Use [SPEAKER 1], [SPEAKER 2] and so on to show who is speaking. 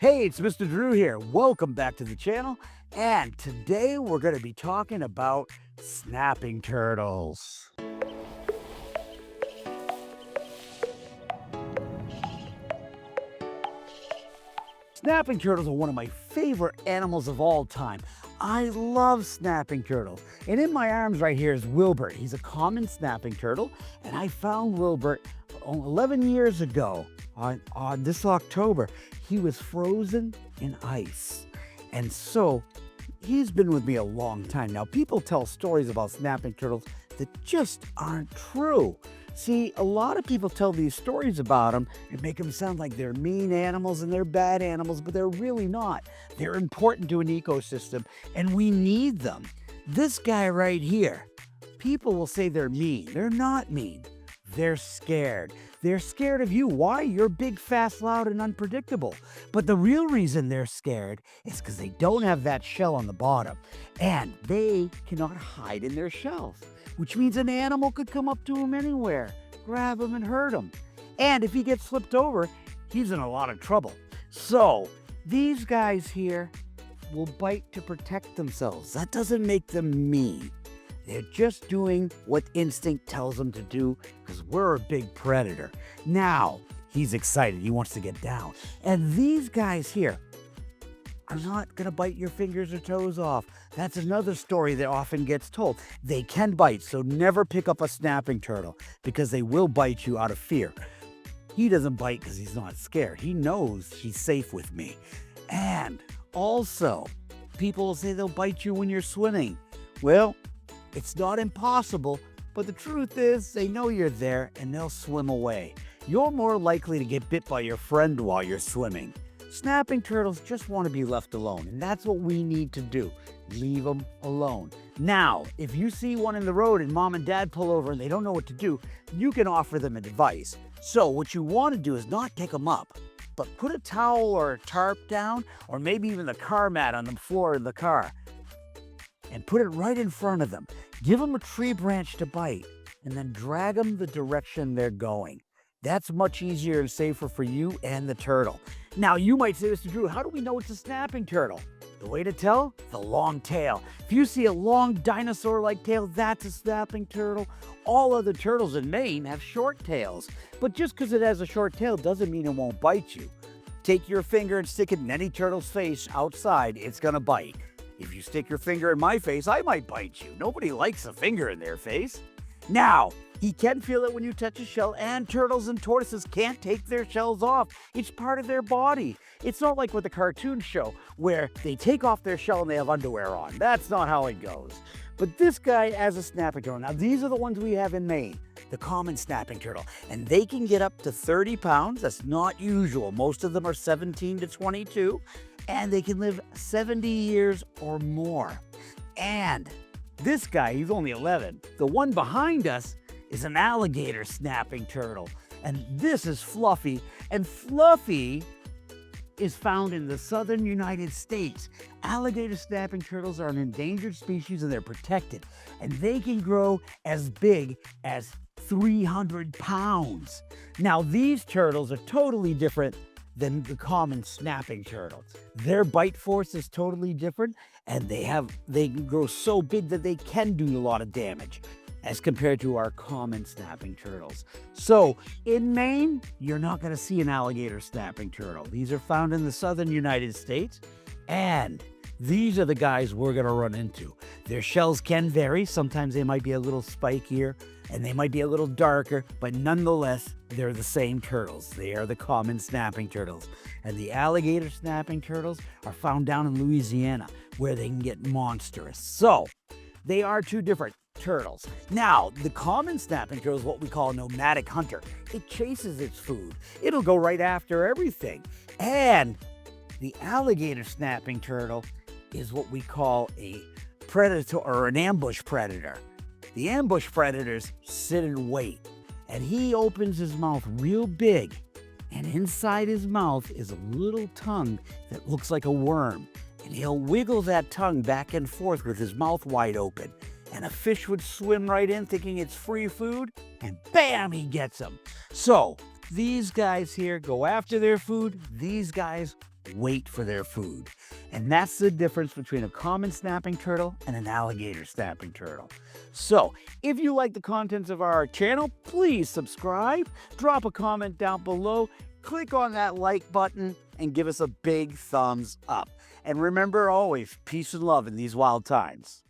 [SPEAKER 1] Hey, it's Mr. Drew here. Welcome back to the channel. And today we're going to be talking about snapping turtles. Snapping turtles are one of my favorite animals of all time. I love snapping turtles. And in my arms right here is Wilbert. He's a common snapping turtle. And I found Wilbert 11 years ago on this October. He was frozen in ice. And so he's been with me a long time. Now, people tell stories about snapping turtles that just aren't true. See, a lot of people tell these stories about them and make them sound like they're mean animals and they're bad animals, but they're really not. They're important to an ecosystem and we need them. This guy right here, people will say they're mean. They're not mean. They're scared. They're scared of you. Why? You're big, fast, loud, and unpredictable. But the real reason they're scared is because they don't have that shell on the bottom. And they cannot hide in their shells, which means an animal could come up to him anywhere, grab him, and hurt him. And if he gets flipped over, he's in a lot of trouble. So these guys here will bite to protect themselves. That doesn't make them mean. They're just doing what instinct tells them to do because we're a big predator. Now, he's excited. He wants to get down. And these guys here are not going to bite your fingers or toes off. That's another story that often gets told. They can bite, so never pick up a snapping turtle because they will bite you out of fear. He doesn't bite because he's not scared. He knows he's safe with me. And also, people will say they'll bite you when you're swimming. Well, it's not impossible, but the truth is they know you're there and they'll swim away. You're more likely to get bit by your friend while you're swimming. Snapping turtles just want to be left alone, and that's what we need to do. Leave them alone. Now, if you see one in the road and mom and dad pull over and they don't know what to do, you can offer them advice. So what you want to do is not take them up, but put a towel or a tarp down, or maybe even the car mat on the floor of the car, and put it right in front of them. Give them a tree branch to bite, and then drag them the direction they're going. That's much easier and safer for you and the turtle. Now, you might say, Mr. Drew, how do we know it's a snapping turtle? The way to tell? The long tail. If you see a long dinosaur-like tail, that's a snapping turtle. All other turtles in Maine have short tails. But just because it has a short tail doesn't mean it won't bite you. Take your finger and stick it in any turtle's face outside, it's gonna bite. If you stick your finger in my face, I might bite you. Nobody likes a finger in their face. Now, he can feel it when you touch a shell, and turtles and tortoises can't take their shells off. It's part of their body. It's not like with the cartoon show where they take off their shell and they have underwear on. That's not how it goes. But this guy has a snapping turtle. Now, these are the ones we have in Maine, the common snapping turtle, and they can get up to 30 pounds. That's not usual. Most of them are 17 to 22. And they can live 70 years or more. And this guy, he's only 11. The one behind us is an alligator snapping turtle. And this is Fluffy. And Fluffy is found in the southern United States. Alligator snapping turtles are an endangered species and they're protected. And they can grow as big as 300 pounds. Now, these turtles are totally different than the common snapping turtles. Their bite force is totally different, and they can grow so big that they can do a lot of damage as compared to our common snapping turtles. So in Maine, you're not going to see an alligator snapping turtle. These are found in the southern United States, and these are the guys we're going to run into. Their shells can vary. Sometimes they might be a little spikier and they might be a little darker, but nonetheless, they're the same turtles. They are the common snapping turtles. And the alligator snapping turtles are found down in Louisiana, where they can get monstrous. So they are two different turtles. Now, the common snapping turtle is what we call a nomadic hunter. It chases its food. It'll go right after everything. And the alligator snapping turtle is what we call a predator or an ambush predator. The ambush predators sit and wait, and he opens his mouth real big, and inside his mouth is a little tongue that looks like a worm, and he'll wiggle that tongue back and forth with his mouth wide open, and a fish would swim right in thinking it's free food, and bam, he gets them. So these guys here go after their food. These guys wait for their food. And that's the difference between a common snapping turtle and an alligator snapping turtle. So, if you like the contents of our channel, please subscribe, drop a comment down below, click on that like button, and give us a big thumbs up. And remember always, peace and love in these wild times.